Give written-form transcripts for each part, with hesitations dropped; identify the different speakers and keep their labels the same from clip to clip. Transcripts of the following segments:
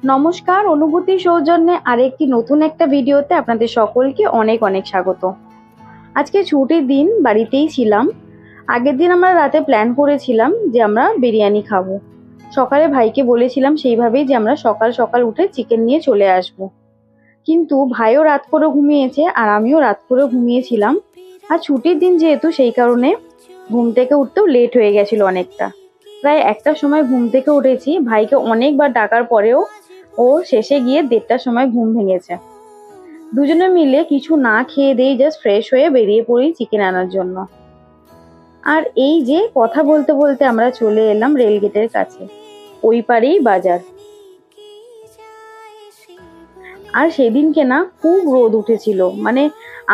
Speaker 1: নমস্কার, অনুভূতি সৌজন্যে আরেকটি নতুন একটা ভিডিওতে আপনাদের সকলকে অনেক অনেক স্বাগত। আজকে ছুটির দিন, বাড়িতেই ছিলাম। আগের দিন আমরা রাতে প্ল্যান করেছিলাম যে আমরা বিরিয়ানি খাবো। সকালে ভাইকে বলেছিলাম সেইভাবেই যে আমরা সকাল সকাল উঠে চিকেন নিয়ে চলে আসব। কিন্তু ভাইও রাত করে ঘুমিয়েছে আর আমিও রাত করে ঘুমিয়েছিলাম। আর ছুটির দিন যেহেতু, সেই কারণে ঘুম থেকে উঠতেও লেট হয়ে গেছিল অনেকটা। প্রায় 1টার সময় ঘুম থেকে উঠেছি। ভাইকে অনেকবার ডাকার পরেও ও শেষে গিয়ে 1:30টার সময় ঘুম ভেঙেছে। দুজনে মিলে কিছু না খেয়ে দেই জাস্ট ফ্রেশ হয়ে বেরিয়ে পড়ি চিকেন আনার জন্য। আর এই যে কথা বলতে বলতে আমরা চলে এলাম রেলগেটের কাছে, ওই পারেই বাজার। আর সেদিনকে না খুব রোদ উঠেছিল, মানে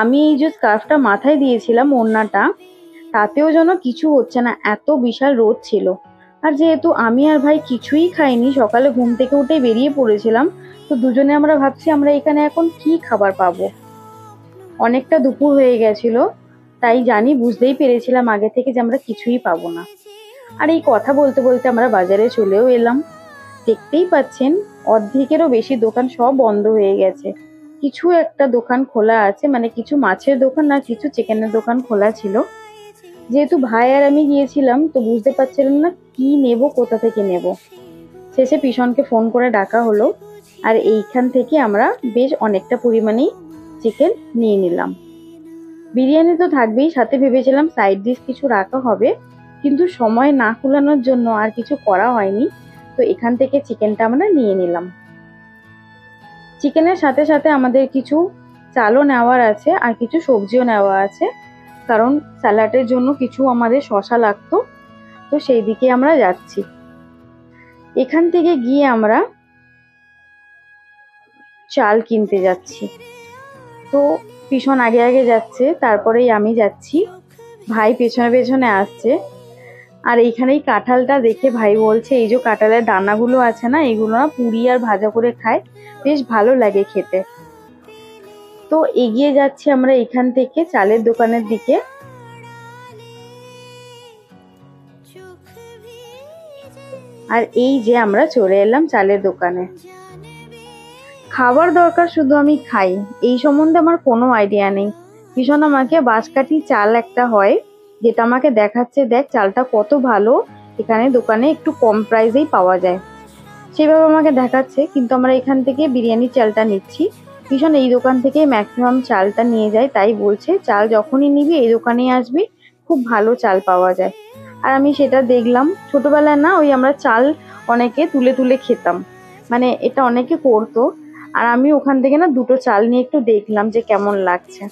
Speaker 1: আমি এই যে স্কার্ফটা মাথায় দিয়েছিলাম, ওড়নাটা, তাতেও যেন কিছু হচ্ছে না, এত বিশাল রোদ ছিল। আর যেহেতু আমি আর ভাই কিছুই খাইনি, সকালে ঘুম থেকে উঠে বেরিয়ে পড়েছিলাম, তো দুজনে আমরা ভাবছি আমরা এখানে এখন কি খাবার পাবো। অনেকটা দুপুর হয়ে গেছিল, তাই জানি বুঝতেই পেরেছিলাম আগে থেকে যে আমরা কিছুই পাবো না। আর এই কথা বলতে বলতে আমরা বাজারে চলেও এলাম। দেখতেই পাচ্ছেন অর্ধেকেরও বেশি দোকান সব বন্ধ হয়ে গেছে। কিছু একটা দোকান খোলা আছে, মানে কিছু মাছের দোকান আর কিছু চিকেনের দোকান খোলা ছিল। যেহেতু ভাই আর আমি গিয়েছিলাম, তো বুঝতে পারছিলাম না কি নেব, কোথা থেকে নেব। শেষে পিছনকে ফোন করে ডাকা হলো, আর এইখান থেকে আমরা বেশ অনেকটা পরিমাণেই চিকেন নিয়ে নিলাম। বিরিয়ানি তো থাকবেই, সাথে ভেবেছিলাম সাইড ডিশ কিছু রাখা হবে, কিন্তু সময় না কুলানোর জন্য আর কিছু করা হয়নি। তো এখান থেকে চিকেনটা আমরা নিয়ে নিলাম। চিকেনের সাথে সাথে আমাদের কিছু চালও নেওয়ার আছে আর কিছু সবজিও নেওয়া আছে, কারণ স্যালাডের জন্য কিছু আমাদের শসা লাগতো। তো সেই দিকে আমরা যাচ্ছি। এখান থেকে গিয়ে আমরা চাল কিনতে যাচ্ছি। তো পিছন আগে আগে যাচ্ছে, তারপরেই আমি যাচ্ছি, ভাই পেছনে পেছনে আসছে। আর এইখানেই কাঁঠালটা দেখে ভাই বলছে, এই যে কাঁঠালের দানাগুলো আছে না, এগুলো না পুরি আর ভাজা করে খায়, বেশ ভালো লাগে খেতে। তো এগিয়ে যাচ্ছি আমরা এখান থেকে চালের দোকানের দিকে। আর এই যে আমরা চলে এলাম চালের দোকানে। খাবার দরকার, শুধু আমি খাই, এই সম্বন্ধে আমার কোনো আইডিয়া নেই। ভীষণ আমাকে বাঁশকাঠি চাল একটা হয়, যেটা আমাকে দেখাচ্ছে, দেখ চালটা কত ভালো, এখানে দোকানে একটু কম প্রাইসেই পাওয়া যায়, সেভাবে আমাকে দেখাচ্ছে। কিন্তু আমরা এখান থেকে বিরিয়ানি চালটা নিচ্ছি। ভীষণ এই দোকান থেকে ম্যাক্সিমাম চালটা নিয়ে যায়, তাই বলছে চাল যখনই নিবি এই দোকানেই আসবি, খুব ভালো চাল পাওয়া যায়। আর আমি সেটা দেখলাম। ছোটবেলায় না ওই আমরা চাল অনেকে তুলে তুলে খেতাম, মানে এটা অনেকে করতো। আর আমি ওখান থেকে না দুটো চাল নিয়ে একটু দেখলাম যে কেমন লাগছে।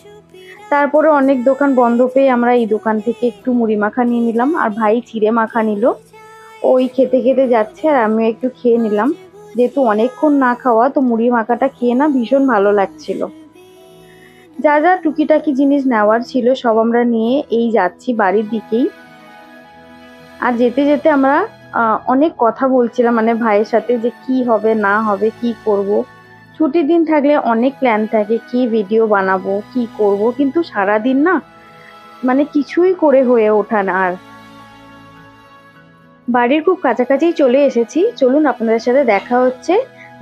Speaker 1: তারপরে অনেক দোকান বন্ধ পেয়ে আমরা এই দোকান থেকে একটু মুড়ি মাখা নিয়ে নিলাম, আর ভাই চিড়ে মাখা নিল। ওই খেতে খেতে যাচ্ছে আর আমিও একটু খেয়ে নিলাম। যেহেতু অনেকক্ষণ না খাওয়া, তো মুড়ি মাখাটা খেয়ে না ভীষণ ভালো লাগছিল। যা যা টুকিটাকি জিনিস নেওয়ার ছিল সব আমরা নিয়ে এই যাচ্ছি বাড়ির দিকেই। আর যেতে যেতে আমরা অনেক কথা বলছিলাম, মানে ভাইয়ের সাথে, যে কি হবে না হবে, কি করব। ছুটির দিন থাকলে অনেক প্ল্যান থাকে, কি ভিডিও বানাবো, কি করব, কিন্তু সারাদিন না মানে কিছুই করে হয়ে ওঠা না। আর বাড়ির খুব কাছাকাছি চলে এসেছি, চলুন আপনাদের সাথে দেখা হচ্ছে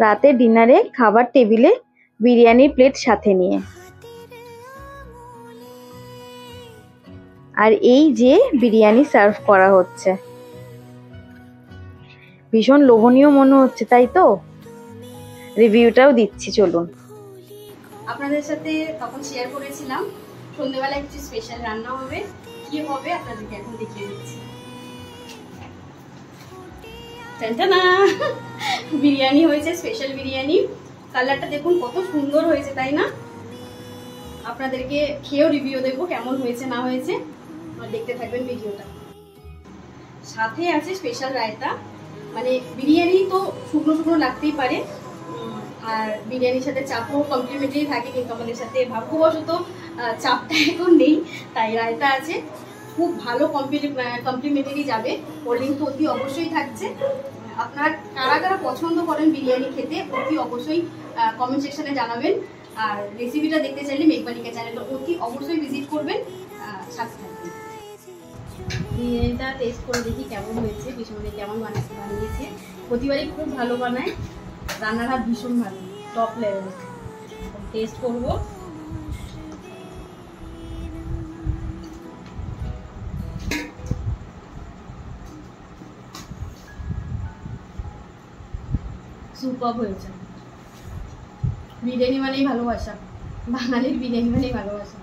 Speaker 1: রাতের ডিনারে খাবার টেবিলে বিরিয়ানির প্লেট সাথে নিয়ে। আর এই যে বিরিয়ানি সার্ভ করা হচ্ছে, ভীষণ লোভনীয় মনে হচ্ছে, তাই তো রিভিউটাও দিচ্ছি, চলুন।
Speaker 2: আপনাদের সাথে তখন শেয়ার করেছিলাম সন্ধ্যেবেলায় কিছু স্পেশাল রান্না হবে, কি হবে আপনাদেরকে এখন দেখিয়ে দিচ্ছি। টানটানা, বিরিয়ানি হয়েছে, স্পেশাল বিরিয়ানি। কালারটা দেখুন কত সুন্দর হয়েছে, তাই না? আপনাদেরকে খেয়েও রিভিউ দেবো কেমন হয়েছে না হয়েছে, দেখতে থাকবেন ভিডিওটা। সাথে আছে স্পেশাল রায়তা, মানে বিরিয়ানি তো শুকনো শুকনো লাগতেই পারে, আর বিরিয়ানির সাথে চাপও কমপ্লিমেন্টারি থাকে, কিন্তু আমাদের সাথে ভাগ্যবশত চাপটা এখন নেই, তাই রায়তা আছে। খুব ভালো কমপ্লিমেন্টারি যাবে। কোল্ড ড্রিঙ্ক তো অতি অবশ্যই থাকছে। আপনারা কারা কারা পছন্দ করেন বিরিয়ানি খেতে, অতি অবশ্যই কমেন্ট সেকশনে জানাবেন। আর রেসিপিটা দেখতে চাইলে মেঘবালিকা চ্যানেলটা অতি অবশ্যই ভিজিট করবেন, সাথে থাকবেন। বিরিয়ানিটা টেস্ট করে দেখি কেমন হয়েছে, পিছনে কেমন বানিয়েছে। প্রতিবারই খুব ভালো বানায়, রান্নার হাত ভীষণ ভালো, টপ লেভেল। টেস্ট করবো। সুপার হয়েছে। বিরিয়ানি মানেই ভালোবাসা, বাঙালির বিরিয়ানি মানেই ভালোবাসা।